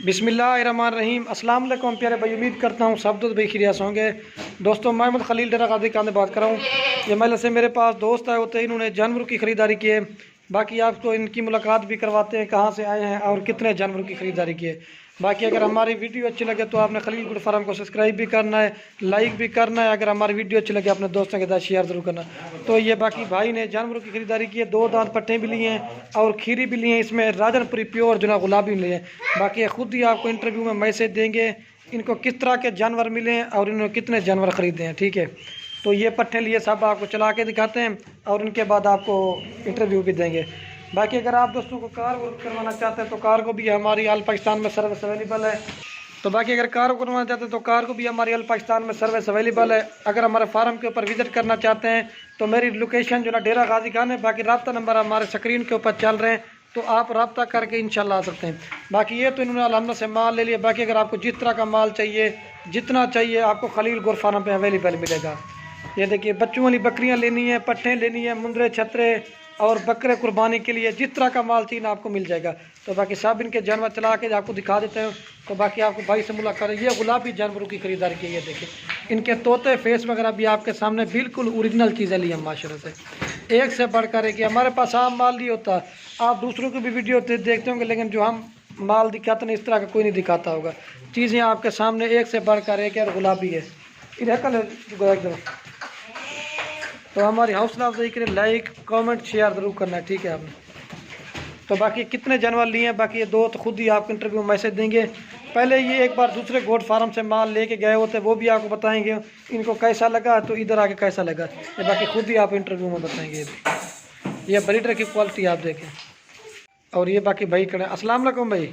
बिस्मिल्लाहिर्रहमानिर्रहीम। अस्सलाम वालेकुम प्यारे भाई, उम्मीद करता हूँ सब दोस्त भाई खिरियास होंगे। दोस्तों मोहम्मद खलील डेरा गाजी खान बात कर रहा हूँ। ये महल से मेरे पास दोस्त आए होते हैं, इन्होंने जानवरों की ख़रीदारी की है। बाकी आपको इनकी मुलाकात भी करवाते हैं, कहाँ से आए हैं और कितने जानवरों की ख़रीदारी की है। बाकी अगर हमारी वीडियो अच्छी लगे तो आपने खलील गुड फार्म को सब्सक्राइब भी करना है, लाइक भी करना है। अगर हमारी वीडियो अच्छी लगे अपने दोस्तों के साथ शेयर ज़रूर करना। तो ये बाकी भाई ने जानवरों की ख़रीदारी की है, 2 दांत पट्टे भी लिए हैं और खीरी भी लिए हैं। इसमें राजनपुरी प्योर जो ना गुलाबी लिए हैं। बाकी खुद ही आपको इंटरव्यू में मैसेज देंगे इनको किस तरह के जानवर मिले हैं और इन्होंने कितने जानवर ख़रीदे हैं। ठीक है, तो ये पट्टे लिए सब आपको चला के दिखाते हैं और इनके बाद आपको इंटरव्यू भी देंगे। बाकी अगर आप दोस्तों को कार वर्क करवाना चाहते हैं तो कार को भी हमारी ऑल पाकिस्तान में सर्विस अवेलेबल है। तो बाकी अगर कार को करवाना चाहते हैं तो कार को भी हमारी ऑल पाकिस्तान में सर्विस अवेलेबल है। अगर हमारे फार्म के ऊपर विजिट करना चाहते हैं तो मेरी लोकेशन जो ना डेरा गाजी खान है। बाकी रब्ता नंबर हमारे स्क्रीन के ऊपर चल रहे हैं, तो आप रब्ता करके इंशाल्लाह आ सकते हैं। बाकी ये तो इन्होंने अलहमद से माल ले लिया। बाकी अगर आपको जिस तरह का माल चाहिए, जितना चाहिए, आपको खलील गोर फार्म पे अवेलेबल मिलेगा। ये देखिए, बच्चों वाली बकरियां लेनी है, पट्टे लेनी है, मुंदरे छतरे और बकरे कुर्बानी के लिए जिस तरह का माल चाहिए आपको मिल जाएगा। तो बाकी सब इनके जानवर चला के आपको दिखा देते हैं। तो बाकी आपको भाई से मुलाकात है। ये गुलाबी जानवरों की खरीदारी की है। देखिए इनके तोते फेस वगैरह भी आपके सामने बिल्कुल ओरिजिनल चीज़ें ली हैं माशाल्लाह से, एक से बढ़कर एक। हमारे पास आम माल नहीं होता, आप दूसरों की भी वीडियो देखते होंगे, लेकिन जो हम माल दिखाते हैं इस तरह का कोई नहीं दिखाता होगा। चीज़ें आपके सामने एक से बढ़कर एक और गुलाबी है। इधर कल एकदम। तो हमारी हौसला अफजाई के लिए लाइक कमेंट शेयर ज़रूर करना है। ठीक है आपने। तो बाकी कितने जानवर लिए हैं, बाकी ये 2 तो खुद ही आपको इंटरव्यू में मैसेज देंगे। पहले ये एक बार दूसरे गोट फार्म से माल लेके गए होते, वो भी आपको बताएंगे इनको कैसा लगा, तो इधर आके कैसा लगा ये बाकी खुद ही आप इंटरव्यू में बताएंगे। ये ब्रीडर की क्वालिटी आप देखें। और ये बाकी भाई करें। अस्सलाम वालेकुम भाई।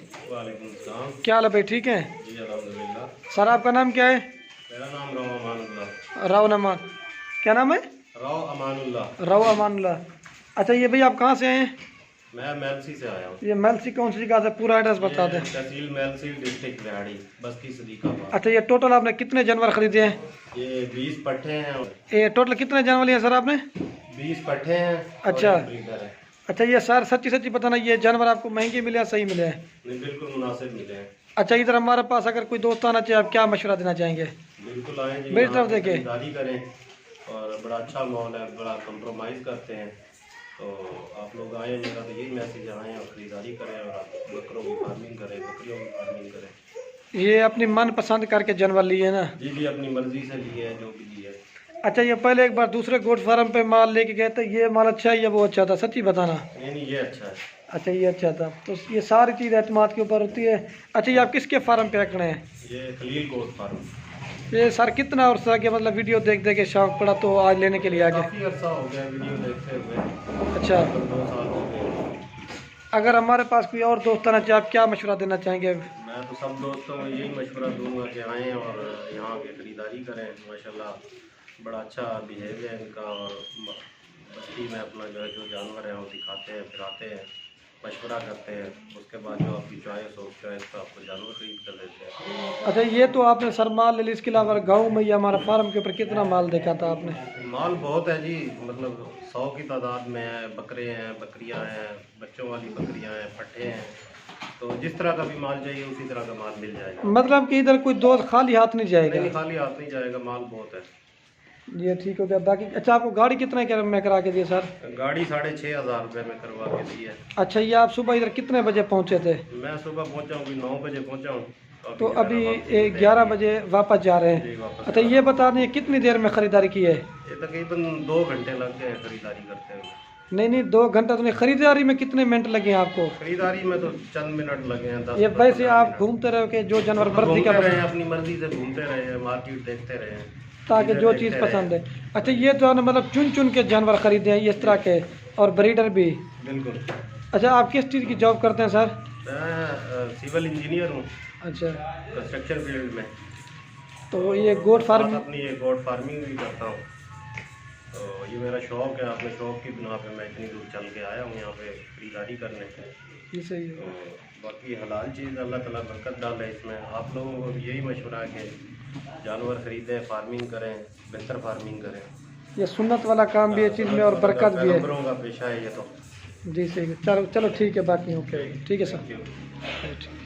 क्या हाल है भाई, ठीक है सर? आपका नाम क्या है? मेरा नाम राव अमानुल्लाह। राव नमान, क्या नाम है? राव अमानुल्लाह। राव अमानुल्लाह। अच्छा ये भाई आप कहाँ से हैं? मैं मेलसी से आया हूँ। ये मेलसी कौन सी जगह से, पूरा एड्रेस बता दें। तहसील मेलसी, डिस्ट्रिक्ट रेहाड़ी, बस्ती सदीकाबाद। अच्छा ये टोटल आपने कितने जानवर खरीदे हैं? ये 20 पट्टे हैं। ये टोटल कितने जानवर लिए सर आपने? 20 पट्टे हैं। अच्छा ब्रीडर है। अच्छा, ये सर सच्ची सच्ची बताना, ये जानवर आपको महंगे मिले या सही मिले हैं? नहीं, बिल्कुल मुनासिब मिले हैं। अच्छा, इधर हमारे पास अगर कोई दोस्त आना चाहिए, आप क्या मशवरा देना चाहेंगे? बिल्कुल आए जी, मेरी तरफ देखे खरीदारी करें और बड़ा अच्छा माहौल है, बड़ा कंप्रोमाइज़ करते हैं। तो आप लोग आए, मेरा तो यही मैसेज है, आएँ और ख़रीदारी करें और आप बकरों की फार्मिंग करें, बकरियों की फार्मिंग करें। ये अपनी मन पसंद करके जानवर लिए ना? जी जी, अपनी मर्ज़ी से लिए है, जो भी लिए है। अच्छा, ये पहले एक बार दूसरे गोट फार्म पे माल लेके गए थे, ये माल अच्छा है या वो अच्छा था, सच्ची बताना? नहीं, ये अच्छा है। अच्छा ये अच्छा था। तो ये सारी चीज़ एतमाद के ऊपर होती है। अच्छा, ये आप किसके फार्म पे रखने हैं? ये खलील गोट फार्म। ये सर कितना अर्सा के मतलब वीडियो देख के शौक पड़ा तो आज लेने के लिए आ गए? काफ़ी अर्सा हो गया वीडियो देखते हुए। अच्छा, 2 साल हो गए। अगर हमारे पास कोई और दोस्त आना चाहे, आप क्या मशवरा देना चाहेंगे? मैं तो सब दोस्तों को यही मशवरा दूंगा कि आएँ और यहाँ की ख़रीदारी करें। माशाल्लाह बड़ा अच्छा बिहेव है इनका और बस्ती में अपना जो जानवर है वो दिखाते हैं, फिराते हैं, मशवरा करते हैं। उसके बाद जो आपकी चॉइस हो, उस चॉइस का आपको जानवर खरीद कर देते हैं। अच्छा, ये तो आपने सर माल ले ली, इसके अलावा गाँव में या हमारा फार्म के ऊपर कितना माल देखा था आपने? माल बहुत है जी, मतलब 100 की तादाद में है। बकरे हैं, बकरियां हैं, बच्चों वाली बकरियां हैं, पट्टे हैं। तो जिस तरह का भी माल चाहिए उसी तरह का माल मिल जाएगा। मतलब कि इधर कोई दोस्त खाली हाथ नहीं जाएगा? नहीं, खाली हाथ नहीं जाएगा, माल बहुत है। ये ठीक हो गया। बाकी अच्छा, आपको गाड़ी कितने में करा के दी सर? गाड़ी 6,500 रुपये में करवा के दी है। अच्छा, ये आप सुबह इधर कितने बजे पहुंचे थे? मैं सुबह पहुंचा हूँ, 9 बजे पहुंचा हूँ। तो अभी 11 बजे वापस जा रहे जी, हैं। वापस। अच्छा, ये बता दें कितनी देर में ख़रीदारी की है? ये तकरीबन 2 घंटे लग गए हैं खरीदारी करते हुए। नहीं 2 घंटा तो नहीं, खरीदारी में कितने मिनट लगे आपको? खरीदारी में तो चंद मिनट लगे हैं। 10 ये वैसे आप घूमते रहो कि जो जानवर मर्जी का रहे हैं, अपनी मर्जी से घूमते रहे हैं, मार्केट देखते रहे हैं, ताकि जो चीज़ पसंद है। अच्छा, ये तो आपने मतलब चुन चुन के जानवर खरीदे हैं इस तरह के, और ब्रीडर भी? बिल्कुल। अच्छा, आप किस चीज़ की जॉब करते हैं सर? मैं सिविल इंजीनियर हूँ। अच्छा, कंस्ट्रक्शन फील्ड में। तो ये गोट फार्म अपनी ये गोट फार्मिंग भी करता हूँ। तो ये मेरा शौक है, अपने शौक की बिना पे मैं इतनी दूर चल के आया हूँ यहाँ पे खरीदारी करने के। ये सही है। तो बाकी हलाल चीज़ अल्लाह ताला बरकत डाले इसमें। आप लोगों को भी यही मशवरा है कि जानवर ख़रीदें, फार्मिंग करें, बेहतर फार्मिंग करें। ये सुन्नत वाला काम भी है चीज़ में और बरकत भी है। पैगंबरों का पेशा है ये तो। जी सही है। चलो चलो ठीक है, बाकी ओके, ठीक है सर।